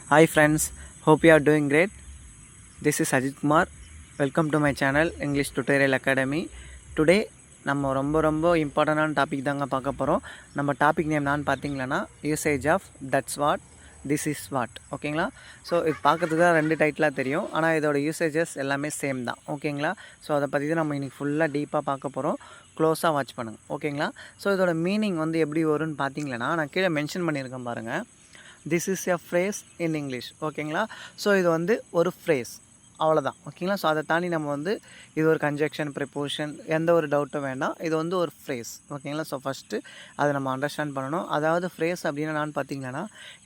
Hi friends, hope you are doing great. This is Ajit Kumar. Welcome to my channel English Tutorial Academy. Today நம்ம ரொம்ப இம்பார்ட்டண்டான topic தாங்க பார்க்க போகிறோம். நம்ம டாபிக் நேம் நான் பார்த்தீங்களன்னா usage of that's what this is what. ஓகேங்களா? ஸோ இது பார்க்கறதுக்கு தான் 2 டைட்டிலாக தெரியும், ஆனால் இதோட யூசேஜஸ் எல்லாமே சேம் தான். ஓகேங்களா? ஸோ அதை பற்றி தான் நம்ம இன்றைக்கி ஃபுல்லாக டீப்பாக பார்க்க போகிறோம். க்ளோஸாக வாட்ச் பண்ணுங்கள். ஓகேங்களா? ஸோ இதோட மீனிங் வந்து எப்படி வரும்னு பார்த்தீங்களன்னா, நான் கீழே மென்ஷன் பண்ணியிருக்கேன் பாருங்கள். This is a phrase in English. ஓகேங்களா? ஸோ இது வந்து ஒரு ஃப்ரேஸ், அவ்வளோதான். ஓகேங்களா? ஸோ அதை தாண்டி நம்ம வந்து இது ஒரு கன்ஜெக்ஷன், ப்ரிப்போஷன், எந்த ஒரு டவுட்டும் வேண்டாம். இது வந்து ஒரு ஃப்ரேஸ். ஓகேங்களா? ஸோ ஃபஸ்ட்டு அதை நம்ம அண்டர்ஸ்டாண்ட் பண்ணணும். அதாவது ஃப்ரேஸ் அப்படின்னா நான் பார்த்தீங்கன்னா,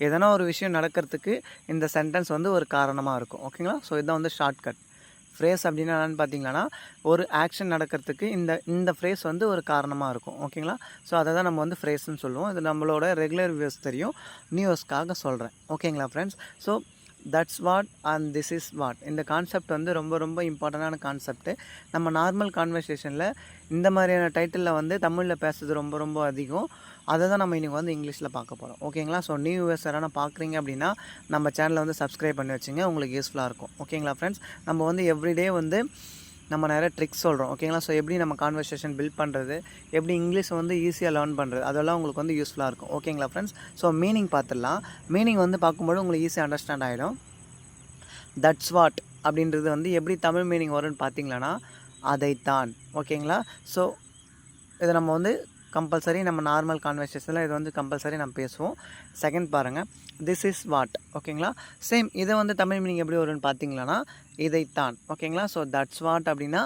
எதனா ஒரு விஷயம் நடக்கிறதுக்கு இந்த சென்டென்ஸ் வந்து ஒரு காரணமாக இருக்கும். ஓகேங்களா? ஸோ இதுதான் வந்து ஷார்ட்கட். ஃப்ரேஸ் அப்படின்னா என்னென்னு பார்த்தீங்கன்னா, ஒரு ஆக்ஷன் நடக்கிறதுக்கு இந்த ஃப்ரேஸ் வந்து ஒரு காரணமாக இருக்கும். ஓகேங்களா? ஸோ அதை தான் நம்ம வந்து ஃப்ரேஸ்ன்னு சொல்லுவோம். இது நம்மளோட ரெகுலர் வியூஸ் தெரியும், நியூஸ்க்காக சொல்கிறேன். ஓகேங்களா friends? So that's what and this is what, இந்த கான்செப்ட் வந்து ரொம்ப இம்பார்ட்டண்டான கான்செப்ட்டு. நம்ம நார்மல் கான்வர்சேஷனில் இந்த மாதிரியான டைட்டிலில் வந்து தமிழில் பேசுறது ரொம்ப அதிகம். அதை தான் நம்ம இன்றைக்கி வந்து இங்கிலீஷில் பார்க்க போகிறோம். ஓகேங்களா? ஸோ நியூ வியூவர்ஸ் யாரான பார்க்குறீங்க அப்படின்னா நம்ம சேனலை வந்து சப்ஸ்கிரைப் பண்ணி வச்சுங்க, உங்களுக்கு யூஸ்ஃபுல்லாக இருக்கும். ஓகேங்களா ஃப்ரெண்ட்ஸ்? நம்ம வந்து எவ்ரிடே வந்து நம்ம நிறைய ட்ரிக்ஸ் சொல்கிறோம். ஓகேங்களா? ஸோ எப்படி நம்ம கான்வர்சேஷன் பில்ட் பண்ணுறது, எப்படி இங்கிலீஷ் வந்து ஈஸியாக லேர்ன் பண்ணுறது, அதெல்லாம் உங்களுக்கு வந்து யூஸ்ஃபுல்லாக இருக்கும். ஓகேங்களா ஃப்ரெண்ட்ஸ்? ஸோ மீனிங் பார்த்துடலாம். மீனிங் வந்து பார்க்கும்போது உங்களுக்கு ஈஸியாக அண்டர்ஸ்டாண்ட் ஆகிடும். தட்ஸ் வாட் அப்படின்றது வந்து எப்படி தமிழ் மீனிங் வரும்னு பார்த்தீங்களன்னா, அதைத்தான். ஓகேங்களா? ஸோ இதை நம்ம வந்து கம்பல்சரி நம்ம நார்மல் கான்வர்சேஷனில் இது வந்து கம்பல்சரி நம்ம பேசுவோம். செகண்ட் பாருங்கள், திஸ் இஸ் வாட். ஓகேங்களா? சேம் இதை வந்து தமிழ் மீனிங் எப்படி வரும்னு பார்த்தீங்களன்னா, இதைத்தான். ஓகேங்களா? ஸோ தட்ஸ் வாட் அப்படின்னா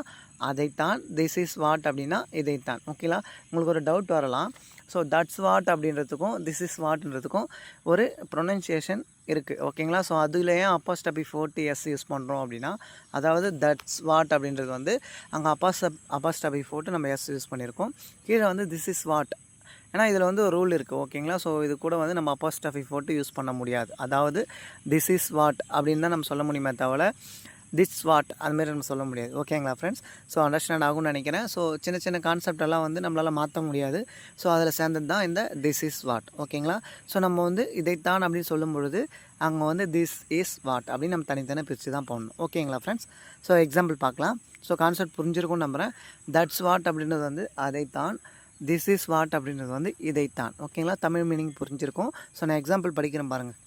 அதைத்தான், திஸ் இஸ் வாட் அப்படின்னா இதைத்தான். ஓகேங்களா? உங்களுக்கு ஒரு டவுட் வரலாம். ஸோ தட்ஸ் வாட் அப்படின்றதுக்கும் திஸ் இஸ் வாட்ன்றதுக்கும் ஒரு ப்ரொனன்சியேஷன் இருக்குது. ஓகேங்களா? ஸோ அதில் ஏன் அப்போஸ்ட்ரோபி போட்டு எஸ் யூஸ் பண்ணுறோம் அப்படின்னா, அதாவது தட்ஸ் வாட் அப்படின்றது வந்து அங்கே அப்போஸ்ட்ரோபி போட்டு நம்ம எஸ் யூஸ் பண்ணியிருக்கோம். கீழே வந்து திஸ் இஸ் வாட், ஏன்னா இதில் வந்து ஒரு ரூல் இருக்குது. ஓகேங்களா? ஸோ இது கூட வந்து நம்ம அப்போஸ்ட்ரோபி போட்டு யூஸ் பண்ண முடியாது. அதாவது திஸ் இஸ் வாட் அப்படின்னு தான் நம்ம சொல்ல முடியுமே தவிர திஸ் வாட் அதுமாரி நம்ம சொல்ல முடியாது. ஓகேங்களா ஃப்ரெண்ட்ஸ்? ஸோ அண்டர்ஸ்டாண்ட் ஆகும்னு நினைக்கிறேன். ஸோ சின்ன கான்செப்டெல்லாம் வந்து நம்மளால் மாற்ற முடியாது. ஸோ அதில் சேர்ந்தது தான் இந்த திஸ் இஸ் வாட். ஓகேங்களா? ஸோ நம்ம வந்து இதைத்தான் அப்படின்னு சொல்லும் பொழுது அங்கே வந்து திஸ் இஸ் வாட் அப்படின்னு நம்ம தனித்தனி பிரித்து தான் போடணும். ஓகேங்களா ஃப்ரெண்ட்ஸ்? ஸோ எக்ஸாம்பிள் பார்க்கலாம். ஸோ கான்செப்ட் புரிஞ்சிருக்கும்னு நம்புகிறேன். தட்ஸ் வாட் அப்படின்றது வந்து அதைத்தான், திஸ் இஸ் வாட் அப்படின்றது வந்து இதைத்தான். ஓகேங்களா? தமிழ் மீனிங் புரிஞ்சிருக்கும். ஸோ நான் எக்ஸாம்பிள் படிக்கிறேன் பாருங்கள்.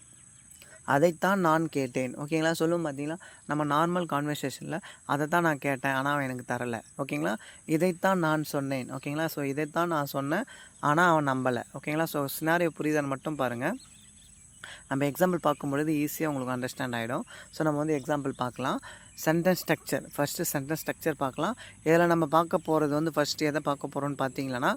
அதைத்தான் நான் கேட்டேன். ஓகேங்களா? சொல்லும் பார்த்தீங்களா, நம்ம நார்மல் கான்வர்சேஷனில் அதை தான் நான் கேட்டேன், ஆனால் அவன் எனக்கு தரலை. ஓகேங்களா? இதைத்தான் நான் சொன்னேன். ஓகேங்களா? ஸோ இதைத்தான் நான் சொன்னேன், ஆனால் அவன் நம்பலை. ஓகேங்களா? ஸோ சினாரியோ புரியுதான்னு மட்டும் பாருங்கள். நம்ம எக்ஸாம்பிள் பார்க்கும்பொழுது ஈஸியாக உங்களுக்கு அண்டர்ஸ்டாண்ட் ஆகிடும். ஸோ நம்ம வந்து எக்ஸாம்பிள் பார்க்கலாம். Sentence structure, first sentence structure பார்க்கலாம். இதில் நம்ம பார்க்க போகிறது வந்து ஃபஸ்ட்டு எதை பார்க்க போகிறோம்னு பார்த்தீங்கன்னா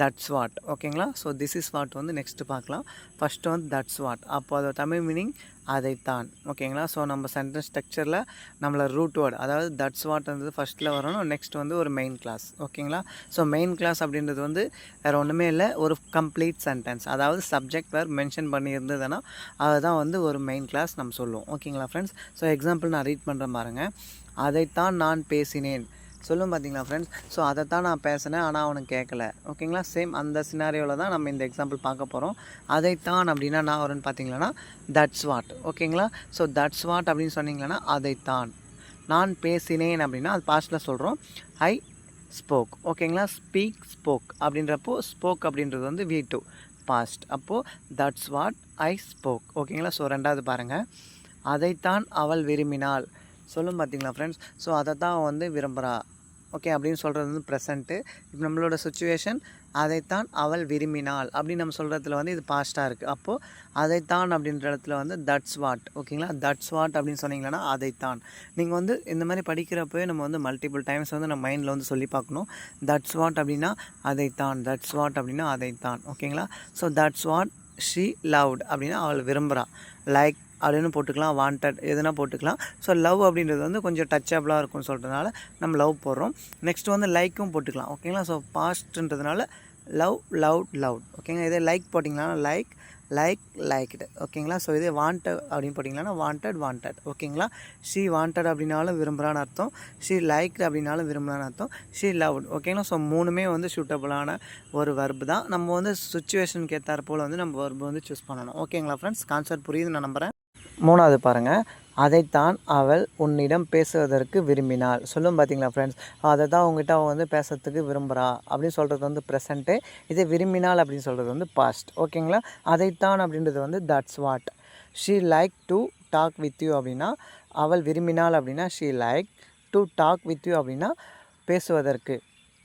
தட்ஸ் வாட். ஓகேங்களா? ஸோ திஸ் இஸ் வாட் வந்து நெக்ஸ்ட்டு பார்க்கலாம். ஃபஸ்ட்டு வந்து தட்ஸ் வாட், அப்போ அது தமிழ் மீனிங் அதைத்தான். ஓகேங்களா? ஸோ நம்ம சென்டென்ஸ் ஸ்ட்ரக்சரில் நம்மளை ரூட் வேர்டு, அதாவது தட்ஸ் வாட்ன்றது ஃபஸ்ட்டில் வரணும். நெக்ஸ்ட் வந்து ஒரு மெயின் கிளாஸ். ஓகேங்களா? ஸோ மெயின் கிளாஸ் அப்படின்றது வந்து வேறு ஒன்றுமே இல்லை, ஒரு கம்ப்ளீட் சென்டென்ஸ், அதாவது சப்ஜெக்ட் வேறு மென்ஷன் பண்ணி இருந்ததுன்னா அதுதான் வந்து ஒரு மெயின் கிளாஸ் நம்ம சொல்லுவோம். ஓகேங்களா ஃப்ரெண்ட்ஸ்? ஸோ எக்ஸாம்பிள் நான் ரீட் பண்ணுறேன் பாருங்கள். அதைத்தான் நான் பேசினேன். சொல்லும் பார்த்தீங்களா ஃப்ரெண்ட்ஸ்? ஸோ அதைத்தான் நான் பேசினேன், ஆனால் அவனுக்கு கேட்கல. ஓகேங்களா? சேம் அந்த சினாரியோவில் தான் நம்ம இந்த எக்ஸாம்பிள் பார்க்க போகிறோம். அதைத்தான் அப்படின்னா நான் வரும்னு பார்த்தீங்கன்னா தட்ஸ் வாட். ஓகேங்களா? ஸோ தட்ஸ் வாட் அப்படின்னு சொன்னீங்கன்னா அதைத்தான். நான் பேசினேன் அப்படின்னா அது பாஸ்ட்டில் சொல்கிறோம். I spoke. ஓகேங்களா? ஸ்பீக், ஸ்போக் அப்படின்றப்போ ஸ்போக் அப்படின்றது வந்து V2 பாஸ்ட். அப்போது தட்ஸ் வாட் ஐ ஸ்போக். ஓகேங்களா? ஸோ ரெண்டாவது பாருங்கள், அதைத்தான் அவள் விரும்பினாள். சொல்லும் பார்த்தீங்களா ஃப்ரெண்ட்ஸ்? ஸோ அதை தான் வந்து விரும்புகிறா. ஓகே அப்படின்னு சொல்கிறது வந்து ப்ரெசண்ட்டு. இப்போ நம்மளோட சுச்சுவேஷன் அதைத்தான் அவள் விரும்பினாள் அப்படின்னு நம்ம சொல்கிறதுல வந்து இது பாஸ்ட்டாக இருக்குது. அப்போது அதைத்தான் அப்படின்ற இடத்துல வந்து தட்ஸ் வாட். ஓகேங்களா? தட்ஸ் வாட் அப்படின்னு சொன்னீங்கன்னா அதைத்தான். நீங்கள் வந்து இந்த மாதிரி படிக்கிறப்போயே நம்ம வந்து மல்டிபிள் டைம்ஸ் வந்து நம்ம மைண்டில் வந்து சொல்லி பார்க்கணும். தட்ஸ் வாட் அப்படின்னா அதைத்தான், தட்ஸ் வாட் அப்படின்னா அதைத்தான். ஓகேங்களா? So that's what she loved அப்படின்னா அவள் விரும்புகிறா. லைக் அப்படின்னு போட்டுக்கலாம், வாண்டட் எதுனா போட்டுக்கலாம். ஸோ லவ் அப்படின்றது வந்து கொஞ்சம் டச்சபிளாக இருக்கும்னு சொல்கிறதுனால நம்ம லவ் போடுறோம். நெக்ஸ்ட் வந்து லைக்கும் போட்டுக்கலாம். ஓகேங்களா? ஸோ பாஸ்ட்ன்றதுனால லவ், லவ்ட், லவ்ட். ஓகேங்களா? இதே லைக் போட்டிங்கன்னா லைக்டு. ஓகேங்களா? ஸோ இதே வாண்டட் அப்படின்னு போட்டிங்கன்னா வாண்டட். ஓகேங்களா? ஷீ வாண்டட் அப்படின்னாலும் விரும்புகிறான்னு அர்த்தம், ஷீ லைக்டு அப்படின்னாலும் விரும்புகிறான்னு அர்த்தம், ஷீ லவ்ட். ஓகேங்களா? ஸோ மூணுமே வந்து சூட்டபுளான ஒரு வர்பு தான். நம்ம வந்து சுச்சுவேஷனுக்கு ஏற்றாற் போல் வந்து நம்ம வர்பு வந்து சூஸ் பண்ணணும். ஓகேங்களா ஃப்ரெண்ட்ஸ்? கான்செப்ட் புரியுது நான் நம்புகிறேன். மூணாவது பாருங்கள், அதைத்தான் அவள் உன்னிடம் பேசுவதற்கு விரும்பினாள். சொல்லும் பார்த்தீங்களா ஃப்ரெண்ட்ஸ், அதை தான் உங்ககிட்ட அவள் வந்து பேசுறதுக்கு விரும்புகிறா அப்படின்னு சொல்கிறது வந்து ப்ரெசண்ட்டு. இதே விரும்பினாள் அப்படின்னு சொல்கிறது வந்து பாஸ்ட். ஓகேங்களா, அதைத்தான் அப்படின்றது வந்து that's what. She like to talk with you அப்படின்னா, அவள் விரும்பினாள் அப்படின்னா she like to talk with you அப்படின்னா பேசுவதற்கு.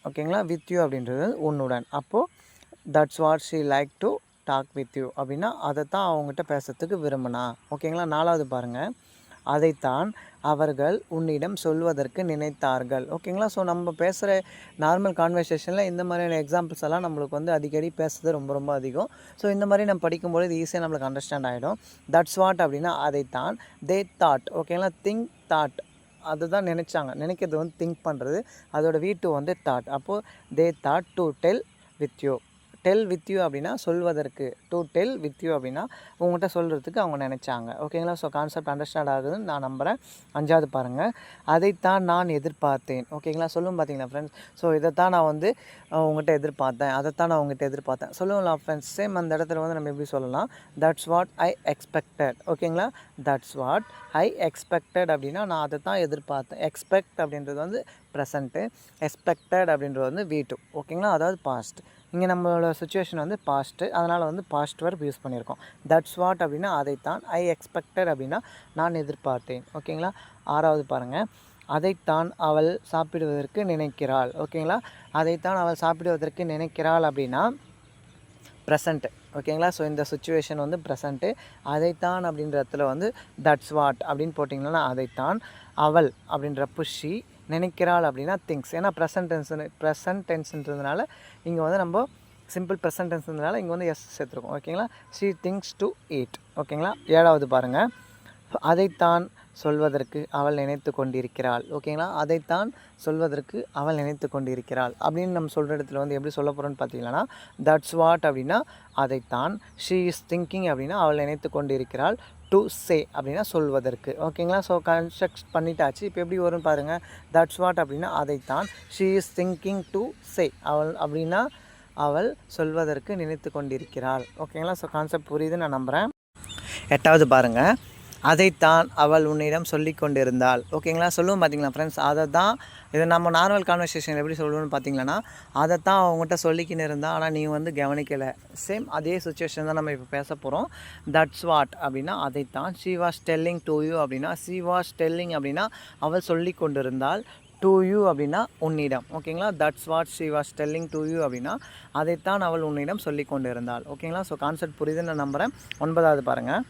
ஓகேங்களா, வித் யூ அப்படின்றது உன்னுடன். அப்போது that's what she like to talk with you அப்படின்னா அதை தான் அவங்ககிட்ட பேசுறதுக்கு விரும்பினா. ஓகேங்களா, நாலாவது பாருங்கள், அதைத்தான் அவர்கள் உன்னிடம் சொல்வதற்கு நினைத்தார்கள். ஓகேங்களா, ஸோ நம்ம பேசுகிற நார்மல் கான்வர்சேஷனில் இந்த மாதிரியான எக்ஸாம்பிள்ஸ் எல்லாம் நம்மளுக்கு வந்து அடிக்கடி பேசுறது ரொம்ப ரொம்ப அதிகம். ஸோ இந்த மாதிரி நம்ம படிக்கும்போது இது ஈஸியாக நம்மளுக்கு அண்டர்ஸ்டாண்ட் ஆகிடும். தட்ஸ் வாட் அப்படின்னா அதைத்தான். தே தாட். ஓகேங்களா, திங்க் தாட், அதுதான் நினச்சாங்க. நினைக்கிறது வந்து திங்க் பண்ணுறது, அதோட வீட்டு வந்து தாட். அப்போது they thought to tell with you. Tell with you அப்படின்னா சொல்வதற்கு, டு டெல் வித் யூ அப்படின்னா உங்கள்கிட்ட சொல்கிறதுக்கு அவங்க நினச்சாங்க. ஓகேங்களா, ஸோ கான்செப்ட் அண்டர்ஸ்டாண்ட் ஆகுதுன்னு நான் நம்புகிறேன். அஞ்சாவது பாருங்கள், அதைத்தான் நான் எதிர்பார்த்தேன். ஓகேங்களா, சொல்லும் பார்த்தீங்களா ஃப்ரெண்ட்ஸ், ஸோ இதைத்தான் நான் வந்து உங்கள்கிட்ட எதிர்பார்த்தேன், அதைத்தான் நான் உங்கள்கிட்ட எதிர்பார்த்தேன் சொல்லுங்களா ஃப்ரெண்ட்ஸ். சேம் அந்த இடத்துல வந்து நம்ம எப்படி சொல்லலாம், தட்ஸ் வாட் ஐ எக்ஸ்பெக்டட். ஓகேங்களா, தட்ஸ் வாட் ஐ எக்ஸ்பெக்டட் அப்படின்னா நான் அதை தான் எதிர்பார்த்தேன். எக்ஸ்பெக்ட் அப்படின்றது வந்து ப்ரெசண்ட்டு, எக்ஸ்பெக்டட் அப்படின்றது வந்து V2. ஓகேங்களா, அதாவது பாஸ்ட். இங்கே நம்மளோட சுச்சுவேஷன் வந்து பாஸ்ட்டு, அதனால் வந்து பாஸ்ட் வேர்ப் யூஸ் பண்ணியிருக்கோம். தட்ஸ் வாட் அப்படின்னா அதைத்தான். ஐ எக்ஸ்பெக்டட் அப்படின்னா நான் எதிர்பார்த்தேன். ஓகேங்களா, ஆறாவது பாருங்கள், அதைத்தான் அவள் சாப்பிடுவதற்கு நினைக்கிறாள். ஓகேங்களா, அதைத்தான் அவள் சாப்பிடுவதற்கு நினைக்கிறாள் அப்படின்னா ப்ரெசண்ட்டு. ஓகேங்களா, ஸோ இந்த சுச்சுவேஷன் வந்து ப்ரெசண்ட்டு. அதைத்தான் அப்படின்ற இடத்துல வந்து தட்ஸ் வாட் அப்படின்னு போட்டிங்கன்னா அதைத்தான். அவள் அப்படின்ற புஷி, நினைக்கிறாள் அப்படின்னா திங்ஸ். ஏன்னா ப்ரெசன்ட் டென்ஸ்ன்றதுனால இங்கே வந்து நம்ம சிம்பிள் ப்ரெசன்ட் டென்ஸ்ன்றதுனால இங்கே வந்து எஸ் சேர்த்துருக்கோம். ஓகேங்களா, ஷீ திங்ஸ் டு ஈட். ஓகேங்களா, ஏழாவது பாருங்கள், அதைத்தான் சொல்வதற்கு அவள் நினைத்து கொண்டிருக்கிறாள். ஓகேங்களா, அதைத்தான் சொல்வதற்கு அவள் நினைத்து கொண்டிருக்கிறாள் அப்படின்னு நம்ம சொல்கிற இடத்துல வந்து எப்படி சொல்ல போகிறோன்னு பார்த்தீங்கன்னா தட்ஸ் வாட் அப்படின்னா அதைத்தான். ஷீ இஸ் திங்கிங் அப்படின்னா அவள் நினைத்து கொண்டிருக்கிறாள். டு சே அப்படின்னா சொல்வதற்கு. ஓகேங்களா, ஸோ கன்ஸ்ட்ரக்ட் பண்ணிட்டாச்சு. இப்போ எப்படி வரும்னு பாருங்கள், தட்ஸ் வாட் அப்படின்னா அதைத்தான். She is thinking to say, அவள் அப்படின்னா அவள் சொல்வதற்கு நினைத்து கொண்டிருக்கிறாள். ஓகேங்களா, ஸோ கான்செப்ட் புரியுதுன்னு நான் நம்புகிறேன். எட்டாவது பாருங்கள், அதைத்தான் அவள் உன்னிடம் சொல்லி கொண்டிருந்தாள். ஓகேங்களா, சொல்லுவோம் பார்த்தீங்களா ஃப்ரெண்ட்ஸ், அதை தான் இதை நம்ம நார்மல் கான்வர்சேஷன் எப்படி சொல்லுவோம்னு பார்த்தீங்கன்னா அதை தான் அவங்ககிட்ட சொல்லிக்கின்னு இருந்தால் ஆனால் நீ வந்து கவனிக்கலை. சேம் அதே சுச்சுவேஷன் தான் நம்ம இப்போ பேச போகிறோம். தட்ஸ் வாட் அப்படின்னா அதைத்தான். She was telling to you அப்படின்னா ஷீ வாஸ் டெல்லிங் அப்படின்னா அவள் சொல்லி கொண்டிருந்தாள். டு யூ அப்படின்னா உன்னிடம். ஓகேங்களா, that's what she was telling to you அப்படின்னா அதைத்தான் அவள் உன்னிடம் சொல்லி கொண்டு இருந்தாள். ஓகேங்களா, ஸோ கான்செப்ட் புரியுதுன்னு நான் நம்புகிறேன். ஒன்பதாவது பாருங்கள்,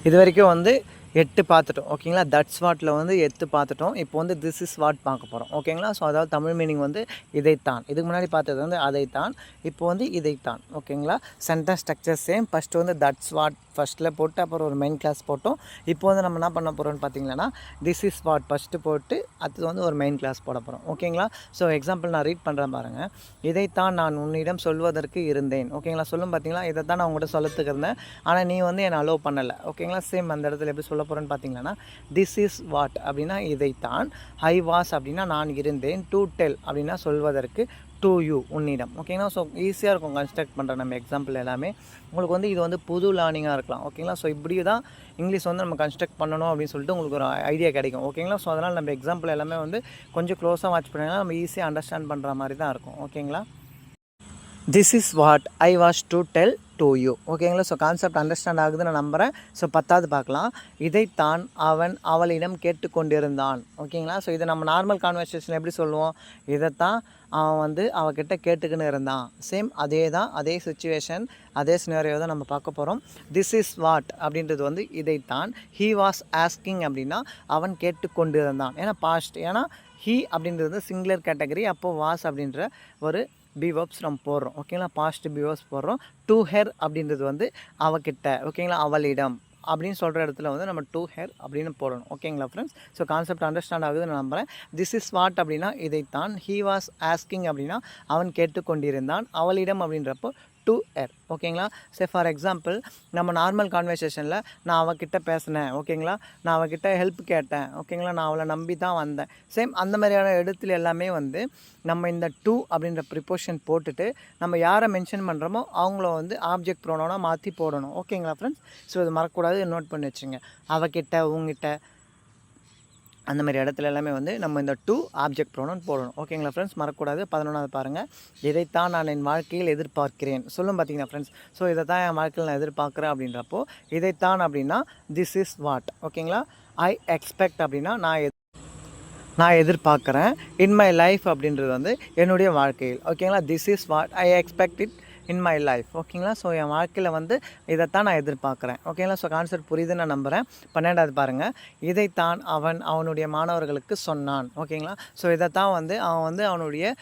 இது வரைக்கும் வந்து 8 பார்த்துட்டோம். ஓகேங்களா, தட்ஸ் வாட்டில் வந்து 8 பார்த்துட்டோம். இப்போ வந்து திஸ் இஸ் வாட் பார்க்க போகிறோம். ஓகேங்களா, ஸோ அதாவது தமிழ் மீனிங் வந்து இதைத்தான். இதுக்கு முன்னாடி பார்த்தது வந்து அதைத்தான், இப்போ வந்து இதைத்தான். ஓகேங்களா, சென்டென்ஸ் ஸ்ட்ரக்சர் சேம். ஃபஸ்ட்டு வந்து தட்ஸ் வாட் ஃபஸ்ட்டில் போட்டு அப்புறம் ஒரு மெயின் கிளாஸ் போட்டோம். இப்போ வந்து நம்ம என்ன பண்ண போகிறோம்னு பார்த்தீங்கன்னா திஸ் இஸ் வாட் ஃபஸ்ட்டு போட்டு அது வந்து ஒரு மெயின் கிளாஸ் போட போகிறோம். ஓகேங்களா, ஸோ எக்ஸாம்பிள் நான் ரீட் பண்ணுறேன் பாருங்கள். இதைத்தான் நான் உன்னிடம் சொல்வதற்கு இருந்தேன். ஓகேங்களா, சொல்லும் பார்த்தீங்களா, இதை தான் நான் உங்கள்கிட்ட சொல்லத்துக்கு இருந்தேன் ஆனால் நீ வந்து என்னை அலோவ் பண்ணலை. ஓகேங்களா, சேம் அந்த இடத்துல எப்படி சொல்ல போகிறேன்னு பார்த்தீங்கன்னா திஸ் இஸ் வாட் அப்படின்னா இதைத்தான். ஐ வாஸ் அப்படின்னா நான் இருந்தேன். டு டெல் அப்படின்னா சொல்வதற்கு. டு யூ உன்னிடம். ஓகேங்களா, ஸோ ஈஸியாக இருக்கும் கன்ஸ்ட்ரக்ட் பண்ணுற நம்ம எக்ஸாம்பிள் எல்லாமே. உங்களுக்கு வந்து இது வந்து புது லேர்னிங்காக இருக்கலாம். ஓகேங்களா, ஸோ இப்படி தான் இங்கிலீஷ் வந்து நம்ம கன்ஸ்ட்ரக்ட் பண்ணணும் அப்படின்னு சொல்லிட்டு உங்களுக்கு ஒரு ஐடியா கிடைக்கும். ஓகேங்களா, ஸோ அதனால் நம்ம எக்ஸாம்பிள் எல்லாமே வந்து கொஞ்சம் க்ளோஸாக வாட்ச் பண்ணிங்கன்னா நம்ம ஈஸியாக அண்டர்ஸ்டாண்ட் பண்ணுற மாதிரி தான் இருக்கும். ஓகேங்களா, this is what I was to tell to you. ஓகேங்களா, ஸோ கான்செப்ட் அண்டர்ஸ்டாண்ட் ஆகுதுன்னு நான் நம்புகிறேன். ஸோ 10வது பார்க்கலாம், இதைத்தான் அவன் அவளிடம் கேட்டுக்கொண்டிருந்தான். ஓகேங்களா, ஸோ இதை நம்ம நார்மல் கான்வர்சேஷன் எப்படி சொல்லுவோம், இதைத்தான் அவன் வந்து அவகிட்ட கேட்டுக்கின்னு இருந்தான். சேம் அதே தான், அதே சுச்சுவேஷன், அதே சினாரியோ தான் நம்ம பார்க்க போகிறோம். திஸ் இஸ் வாட் அப்படின்றது வந்து இதைத்தான். ஹீ வாஸ் ஆஸ்கிங் அப்படின்னா அவன் கேட்டுக்கொண்டிருந்தான். ஏன்னா பாஸ்ட், ஏன்னா ஹீ அப்படின்றது சிங்குலர் கேட்டகரி. அப்போது வாஸ் அப்படின்ற ஒரு பிவர்ப்ஸ் நம்ம போடுறோம். ஓகேங்களா, பாஸ்ட் பிவர்ப்ஸ் போடுறோம். டு ஹெர் அப்படின்றது வந்து அவகிட்ட. ஓகேங்களா, அவளிடம் அப்படின்னு சொல்கிற இடத்துல வந்து நம்ம டு ஹெர் அப்படின்னு போடணும். ஓகேங்களா ஃப்ரெண்ட்ஸ், ஸோ கான்செப்ட் அண்டர்ஸ்டாண்ட் ஆகுதுன்னு நான் நம்புகிறேன். திஸ் இஸ் வாட் அப்படின்னா இதைத்தான். ஹீ வாஸ் ஆஸ்கிங் அப்படின்னா அவன் கேட்டுக்கொண்டிருந்தான். அவளிடம் அப்படின்றப்போ டு ஹர். ஓகேங்களா? சே ஃபார் எக்ஸாம்பிள் நம்ம நார்மல் கான்வர்சேஷனில் நான் அவகிட்ட பேசினேன். ஓகேங்களா? நான் அவகிட்ட ஹெல்ப் கேட்டேன். ஓகேங்களா? நான் அவளை நம்பி தான் வந்தேன். சேம் அந்த மாதிரியான இடத்துல எல்லாமே வந்து நம்ம இந்த டு அப்படின்ற ப்ரிப்போஷன் போட்டுட்டு நம்ம யாரை மென்ஷன் பண்ணுறோமோ அவங்கள வந்து ஆப்ஜெக்ட் ப்ரோனோனாக மாற்றி போடணும். ஓகேங்களா ஃப்ரெண்ட்ஸ்? ஸோ இது மறக்கக்கூடாது, நோட் பண்ணி வச்சுங்க. அவகிட்ட, உங்ககிட்ட, அந்த மாதிரி இடத்துல எல்லாமே வந்து நம்ம இந்த டு ஆப்ஜெக்ட் ப்ரோனவுன் போடணும். ஓகேங்களா ஃப்ரெண்ட்ஸ்? மறக்கக்கூடாது. 11வது பாருங்கள். இதைத்தான் நான் என் வாழ்க்கையில் எதிர்பார்க்கிறேன். சொல்லும் பார்த்தீங்கன்னா ஃப்ரெண்ட்ஸ். ஸோ இதை தான் என் வாழ்க்கையில் நான் எதிர்பார்க்குறேன் அப்படின்றப்போ இதைத்தான் அப்படின்னா திஸ் இஸ் வாட். ஓகேங்களா? ஐ எக்ஸ்பெக்ட் அப்படின்னா நான் எதிர்பார்க்குறேன். இன் மை லைஃப் அப்படின்றது வந்து என்னுடைய வாழ்க்கையில். ஓகேங்களா? This is what I expect it in my life. ஓகேங்களா? ஸோ என் வாழ்க்கையில் வந்து இதைத்தான் நான் எதிர்பார்க்குறேன். ஓகேங்களா? ஸோ கான்செப்ட் புரியுதுன்னு நான் நம்புகிறேன். 12வது பாருங்கள். இதைத்தான் அவனுடைய மாணவர்களுக்கு சொன்னான். ஓகேங்களா? ஸோ இதைத்தான் வந்து அவனுடைய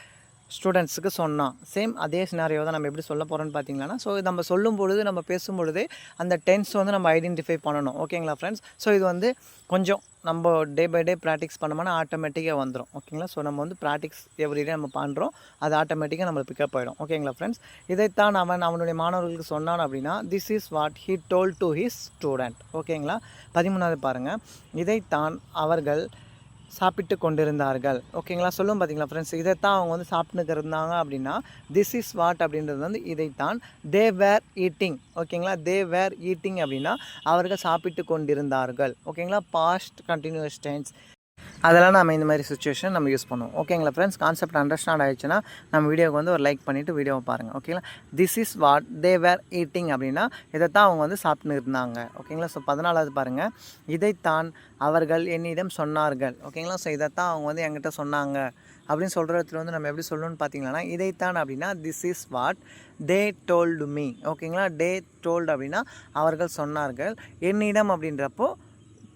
ஸ்டூடெண்ட்ஸுக்கு சொன்னான். சேம் அதே சினாரியோ தான் நம்ம எப்படி சொல்ல போகிறோன்னு பார்த்தீங்கன்னா, ஸோ நம்ம சொல்லும் பொழுது, நம்ம பேசும்பொழுதே அந்த டென்ஸ் வந்து நம்ம ஐடென்டிஃபை பண்ணணும். ஓகேங்களா ஃப்ரெண்ட்ஸ்? ஸோ இது வந்து கொஞ்சம் நம்ம டே பை டே ப்ராக்டிஸ் பண்ணோம்னா ஆட்டோமேட்டிக்காக வந்துடும். ஓகேங்களா? ஸோ நம்ம வந்து ப்ராக்டிஸ் எவ்ரிடே நம்ம பண்ணுறோம், அது ஆட்டோமேட்டிக்காக நம்மளுக்கு பிக்கப் ஆகிடும். ஓகேங்களா ஃப்ரெண்ட்ஸ்? இதைத்தான் அவனுடைய மாணவர்களுக்கு சொன்னான் அப்படின்னா this is what he told to his student. ஓகேங்களா? 13வது பாருங்கள். இதைத்தான் அவர்கள் சாப்பிட்டு கொண்டிருந்தார்கள். ஓகேங்களா? சொல்லும் பார்த்தீங்களா ஃப்ரெண்ட்ஸ்? இதைத்தான் அவங்க வந்து சாப்பிட்டுன்னு இருந்தாங்க அப்படின்னா திஸ் இஸ் வாட் அப்படின்றது வந்து இதைத்தான் தே வேர் ஈட்டிங். ஓகேங்களா? தே வேர் ஈட்டிங் அப்படின்னா அவர்கள் சாப்பிட்டு கொண்டிருந்தார்கள். ஓகேங்களா? பாஸ்ட் கண்டினியூஸ் டென்ஸ் அதெல்லாம் நம்ம இந்த மாதிரி சுச்சுவேஷன் நம்ம யூஸ் பண்ணுவோம். ஓகேங்களா ஃப்ரெண்ட்ஸ்? கான்செப்ட் அண்டர்ஸ்டாண்ட் ஆகிடுச்சுன்னா நம்ம வீடியோக்கு வந்து ஒரு லைக் பண்ணிவிட்டு வீடியோவை பாருங்கள். ஓகேங்களா? This is what they were eating அப்படின்னா இதைத்தான் அவங்க வந்து சாப்பிட்டு இருந்தாங்க. ஓகேங்களா? ஸோ 14வது பாருங்கள். இதைத்தான் அவர்கள் என்னிடம் சொன்னார்கள். ஓகேங்களா? ஸோ இதைத்தான் அவங்க வந்து என்கிட்ட சொன்னாங்க அப்படின்னு சொல்கிறதுல வந்து நம்ம எப்படி சொல்லணும்னு பார்த்தீங்கன்னா இதைத்தான் அப்படின்னா this is what they told me. ஓகேங்களா? டே டோல்டு அப்படின்னா அவர்கள் சொன்னார்கள். என்னிடம் அப்படின்றப்போ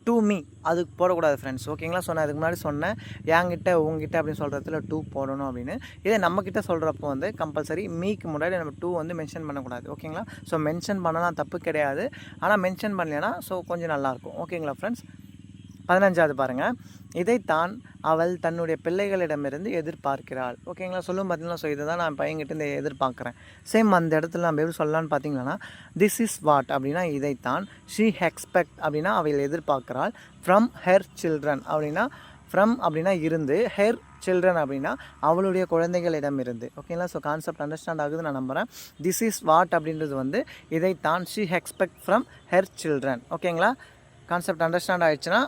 டு மீ அது போடக்கூடாது ஃப்ரெண்ட்ஸ். ஓகேங்களா? ஸோ நான் அதுக்கு முன்னாடி சொன்னேன் என்கிட்ட, உங்ககிட்ட அப்படின்னு சொல்கிறதுல டூ போடணும் அப்படின்னு. இதே நம்மக்கிட்ட சொல்கிறப்போ வந்து கம்பல்சரி மீக்கு முன்னாடி நம்ம டூ வந்து மென்ஷன் பண்ணக்கூடாது. ஓகேங்களா? ஸோ மென்ஷன் பண்ணலாம், தப்பு கிடையாது. ஆனால் மென்ஷன் பண்ணலைன்னா ஸோ கொஞ்சம் நல்லாயிருக்கும். ஓகேங்களா ஃப்ரெண்ட்ஸ்? 15வது பாருங்கள். இதைத்தான் அவள் தன்னுடைய பிள்ளைகளிடமிருந்து எதிர்பார்க்கிறாள். ஓகேங்களா? சொல்லும் பார்த்தீங்களா? ஸோ இதை தான் நான் பையன்கிட்ட இந்த எதிர்பார்க்குறேன். சேம் அந்த இடத்துல நம்ம எப்படி சொல்லலான்னு பார்த்தீங்கன்னா திஸ் இஸ் வாட் அப்படின்னா இதைத்தான் ஷீ எக்ஸ்பெக்ட் அப்படின்னா அவள் எதிர்பார்க்கிறாள். ஃப்ரம் ஹெர் சில்ட்ரன் அப்படின்னா ஃப்ரம் அப்படின்னா இருந்து, ஹெர் சில்ட்ரன் அப்படின்னா அவளுடைய குழந்தைகளிடம் இருந்து. ஓகேங்களா? ஸோ கான்செப்ட் அண்டர்ஸ்டாண்ட் ஆகுது நான் நம்புகிறேன். திஸ் இஸ் வாட் அப்படின்றது வந்து இதைத்தான் she expect from her children. ஓகேங்களா? கான்செப்ட் அண்டர்ஸ்டாண்ட் ஆகிடுச்சுன்னா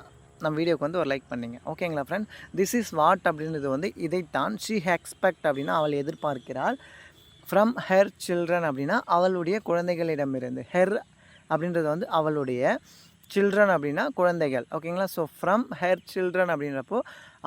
நம்ம வீடியோக்கு வந்து ஒரு லைக் பண்ணிங்க. ஓகேங்களா ஃப்ரெண்ட்? திஸ் இஸ் வாட் அப்படின்றது வந்து இதைத்தான் ஷீ எக்ஸ்பெக்ட் அப்படின்னா அவள் எதிர்பார்க்கிறாள். ஃப்ரம் ஹெர் சில்ட்ரன் அப்படின்னா அவளுடைய குழந்தைகளிடமிருந்து. ஹெர் அப்படின்றது வந்து அவளுடைய, சில்ட்ரன் அப்படின்னா குழந்தைகள். ஓகேங்களா? ஸோ ஃப்ரம் ஹெர் சில்ட்ரன் அப்படின்றப்போ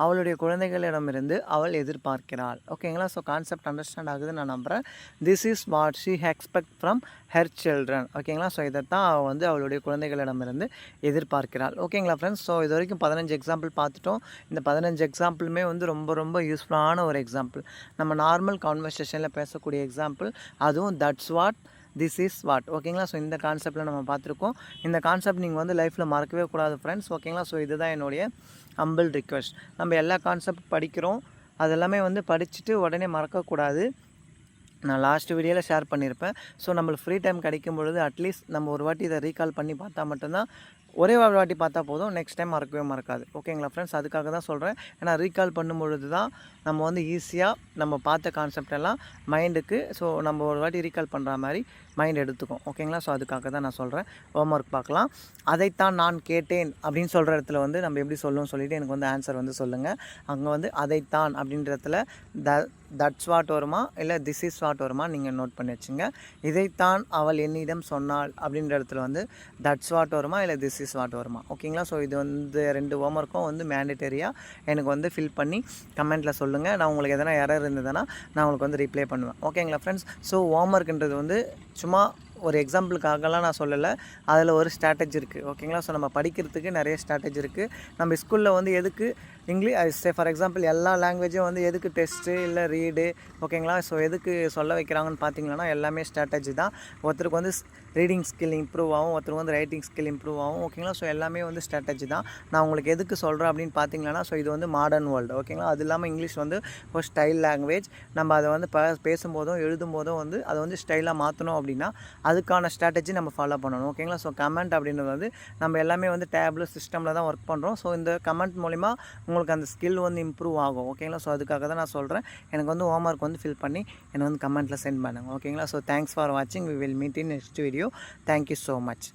அவளுடைய குழந்தைகளிடமிருந்து அவள் எதிர்பார்க்கிறாள். ஓகேங்களா? ஸோ கான்செப்ட் அண்டர்ஸ்டாண்ட் ஆகுதுன்னு நான் நம்புகிறேன். This is what she expect from her children. ஓகேங்களா? ஸோ இதைத்தான் அவள் வந்து அவளுடைய குழந்தைகளிடமிருந்து எதிர்பார்க்கிறாள். ஓகேங்களா ஃப்ரெண்ட்ஸ்? ஸோ இது வரைக்கும் 15 எக்ஸாம்பிள் பார்த்துட்டோம். இந்த 15 எக்ஸாம்பிளுமே வந்து ரொம்ப ரொம்ப யூஸ்ஃபுல்லான ஒரு எக்ஸாம்பிள். நம்ம நார்மல் கான்வர்சேஷனில் பேசக்கூடிய எக்ஸாம்பிள், அதுவும் that's what, this is what. ஓகேங்களா? ஸோ இந்த கான்செப்டில் நம்ம பார்த்துருக்கோம். இந்த கான்செப்ட் நீங்கள் வந்து லைஃப்பில் மறக்கவே கூடாது ஃப்ரெண்ட்ஸ். ஓகேங்களா? ஸோ இதுதான் என்னுடைய ஹம்பிள் ரிக்வெஸ்ட். நம்ம எல்லா கான்செப்ட் படிக்கிறோம், அதெல்லாமே வந்து படிச்சுட்டு உடனே மறக்கக்கூடாது. நான் லாஸ்ட் வீடியோவில் ஷேர் பண்ணியிருப்பேன். ஸோ நம்மளுக்கு ஃப்ரீ டைம் கிடைக்கும் பொழுது அட்லீஸ்ட் நம்ம ஒரு வாட்டி இதை ரீகால் பண்ணி பார்த்தா மட்டும்தான், ஒரே ஒரு வாட்டி பார்த்தா போதும், நெக்ஸ்ட் டைம் மறக்கவே மறக்காது. ஓகேங்களா ஃப்ரெண்ட்ஸ்? அதுக்காக தான் சொல்கிறேன். ஏன்னா ரீகால் பண்ணும் பொழுது தான் நம்ம வந்து ஈஸியாக நம்ம பார்த்த கான்செப்ட் எல்லாம் மைண்டுக்கு, ஸோ நம்ம ஒரு வாட்டி ரீகால் பண்ணுற மாதிரி மைண்ட் எடுத்துக்கும். ஓகேங்களா? ஸோ அதுக்காக தான் நான் சொல்கிறேன். ஹோம் ஒர்க் பார்க்கலாம். அதைத்தான் நான் கேட்டேன் அப்படின்னு சொல்கிற இடத்துல வந்து நம்ம எப்படி சொல்லணும்னு சொல்லிவிட்டு எனக்கு வந்து ஆன்சர் வந்து சொல்லுங்கள். அங்கே வந்து அதைத்தான் அப்படின்ற இடத்துல தட்ஸ் வாட் வருமா இல்லை திஸ் இஸ் வாட் வருமா நீங்கள் நோட் பண்ணி வச்சுங்க. இதைத்தான் அவள் என்னிடம் சொன்னாள் அப்படின்ற இடத்துல வந்து தட்ஸ் வாட் வருமா இல்லை திஸ் இஸ் வாட் வருமா? ஓகேங்களா? ஸோ இது வந்து 2 ஹோம் ஒர்க்கும் வந்து மேண்டேட்டரியாக எனக்கு வந்து ஃபில் பண்ணி கமெண்ட்டில் சொல்லுங்கள். நான் உங்களுக்கு எதனா எரர் இருந்ததுன்னா நான் உங்களுக்கு வந்து ரிப்ளை பண்ணுவேன். ஓகேங்களா ஃப்ரெண்ட்ஸ்? ஸோ ஹோம் ஒர்க்குன்றது வந்து சும்மா ஒரு எக்ஸாம்பிளுக்காகலாம் நான் சொல்லலை, அதில் ஒரு ஸ்ட்ராட்டஜி இருக்குது. ஓகேங்களா? ஸோ நம்ம படிக்கிறதுக்கு நிறைய ஸ்ட்ராட்டஜி இருக்குது. நம்ம ஸ்கூலில் வந்து எதுக்கு இங்கிலீஷ் ஃபார் எக்ஸாம்பிள் எல்லா லாங்குவேஜும் வந்து எதுக்கு டெஸ்ட்டு இல்லை ரீடு, ஓகேங்களா? ஸோ எதுக்கு சொல்ல வைக்கிறாங்கன்னு பார்த்தீங்கன்னா எல்லாமே ஸ்ட்ராட்டஜி தான். ஒருத்தருக்கு வந்து ரீடிங் ஸ்கில் இம்ப்ரூவ் ஆகும், ஒருத்தருக்கு வந்து ரைட்டிங் ஸ்கில் இம்ப்ரூவ் ஆகும். ஓகேங்களா? ஸோ எல்லாமே வந்து ஸ்ட்ராட்டஜி தான். நான் உங்களுக்கு எதுக்கு சொல்கிறேன் அப்படின்னு பார்த்தீங்கன்னா, ஸோ இது வந்து மாடர்ன் வேர்ல்டு. ஓகேங்களா? அது இல்லாமல் இங்கிலீஷ் வந்து ஒரு ஸ்டைல் லாங்குவேஜ். நம்ம அதை வந்து பேசும்போதும் எழுதும்போதும் வந்து அதை வந்து ஸ்டைலாக மாற்றணும் அப்படின்னா அதுக்கான ஸ்ட்ராட்டஜி நம்ம ஃபாலோ பண்ணணும். ஓகேங்களா? ஸோ கமெண்ட் அப்படின்றது வந்து நம்ம எல்லாமே வந்து டேபிள் சிஸ்டமில் தான் ஒர்க் பண்ணுறோம். ஸோ இந்த கமெண்ட் மூலிமா உங்களுக்கு அந்த ஸ்கில் வந்து இம்ப்ரூவ் ஆகும். ஓகேங்களா? ஸோ அதுக்காக தான் நான் சொல்கிறேன். எனக்கு வந்து ஹோம்ஒர்க் வந்து ஃபில் பண்ணி எனக்கு வந்து கமெண்ட்டில் சென்ட் பண்ணுங்கள். ஓகேங்களா? ஸோ தேங்க்ஸ் ஃபார் வாட்சிங். We will meet in next video. Thank you so much.